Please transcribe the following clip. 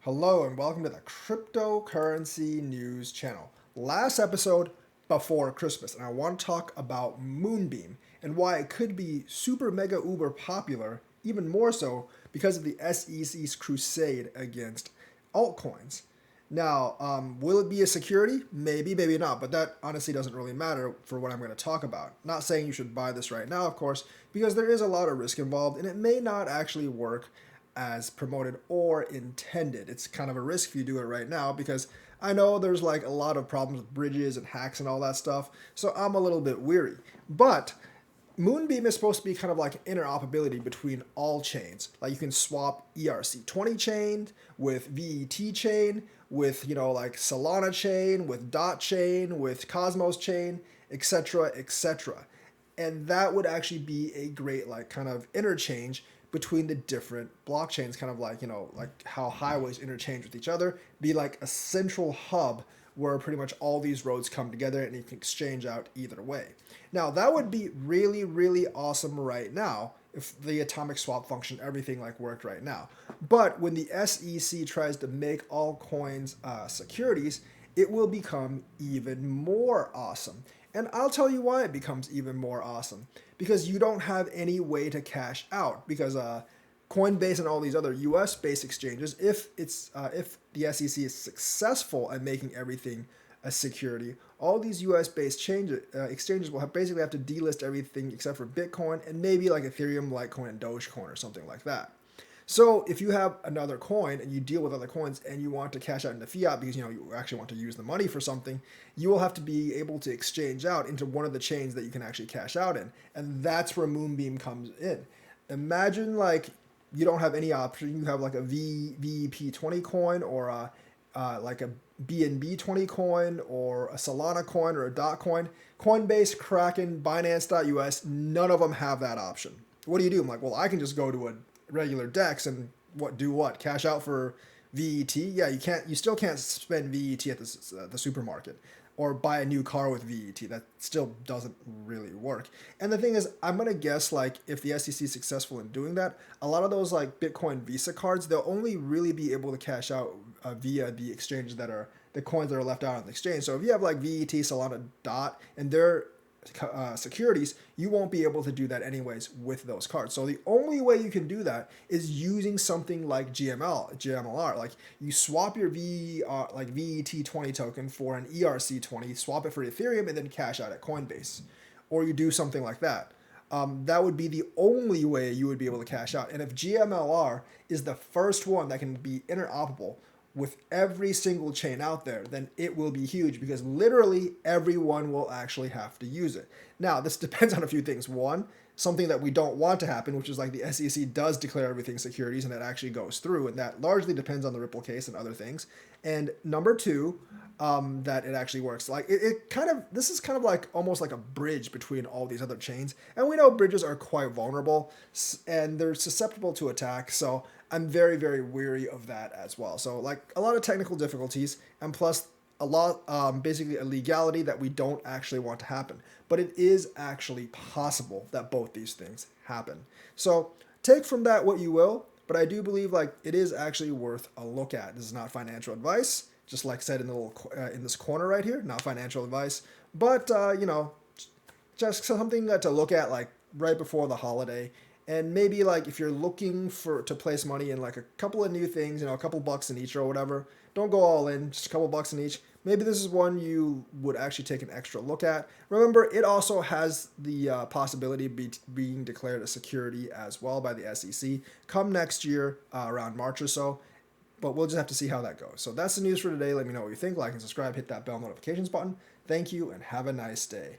Hello and welcome to the Cryptocurrency News channel. Last episode before Christmas, and I want to talk about Moonbeam and why it could be super mega uber popular, even more so because of the SEC's crusade against altcoins. Now, will it be a security? Maybe, maybe not, but that honestly doesn't really matter for what I'm going to talk about. Not saying you should buy this right now, of course, because there is a lot of risk involved and it may not actually work as promoted or intended. It's kind of a risk if you do it right now because I know there's like a lot of problems with bridges and hacks and all that stuff, so I'm a little bit weary. But Moonbeam is supposed to be kind of like interoperability between all chains. Like you can swap ERC20 chain with VET chain, with like Solana chain, with Dot chain, with Cosmos chain, etc., etc. And that would actually be a great like kind of interchange between the different blockchains, kind of like like how highways interchange with each other, be like a central hub where pretty much all these roads come together and you can exchange out either way. Now that would be really, really awesome right now if the atomic swap function, everything like worked right now. But when the SEC tries to make all coins securities, it will become even more awesome. And I'll tell you why it becomes even more awesome. Because you don't have any way to cash out. Because Coinbase and all these other U.S.-based exchanges, if the SEC is successful at making everything a security, all these U.S.-based exchanges will basically have to delist everything except for Bitcoin and maybe like Ethereum, Litecoin, and Dogecoin or something like that. So if you have another coin and you deal with other coins and you want to cash out into fiat because you actually want to use the money for something, you will have to be able to exchange out into one of the chains that you can actually cash out in, and that's where Moonbeam comes in. Imagine like you don't have any option. You have like a VEP20 coin or like a BNB 20 coin or a Solana coin or a Dot coin. Coinbase, Kraken, Binance.us, none of them have that option. What do? I'm like, well, I can just go to a regular DEX and what cash out for VET. Yeah, you still can't spend VET at the supermarket or buy a new car with VET. That still doesn't really work. And the thing is, I'm gonna guess like if the SEC is successful in doing that, a lot of those like Bitcoin Visa cards, they'll only really be able to cash out via the exchanges that are the coins that are left out on the exchange. So if you have like VET, Solana, Dot, and they're securities, you won't be able to do that anyways with those cards. So the only way you can do that is using something like GMLR. Like you swap your like VET20 token for an ERC20, swap it for Ethereum, and then cash out at Coinbase, or you do something like that. That would be the only way you would be able to cash out. And if GMLR is the first one that can be interoperable with every single chain out there, then it will be huge because literally everyone will actually have to use it. Now, this depends on a few things. One, something that we don't want to happen, which is like the SEC does declare everything securities and that actually goes through, and that largely depends on the Ripple case and other things. And number two, that it actually works. Like this is kind of like almost like a bridge between all these other chains. And we know bridges are quite vulnerable and they're susceptible to attack. So I'm very, very weary of that as well. So like a lot of technical difficulties and plus a lot, basically a legality that we don't actually want to happen. But it is actually possible that both these things happen. So take from that what you will, but I do believe like it is actually worth a look at. This is not financial advice, just like I said in the little in this corner right here, not financial advice, but just something to look at like right before the holiday. And maybe like if you're looking to place money in like a couple of new things, a couple bucks in each or whatever, don't go all in, just a couple bucks in each. Maybe this is one you would actually take an extra look at. Remember, it also has the possibility of being declared a security as well by the SEC come next year, around March or so. But we'll just have to see how that goes. So that's the news for today. Let me know what you think. Like and subscribe. Hit that bell notifications button. Thank you and have a nice day.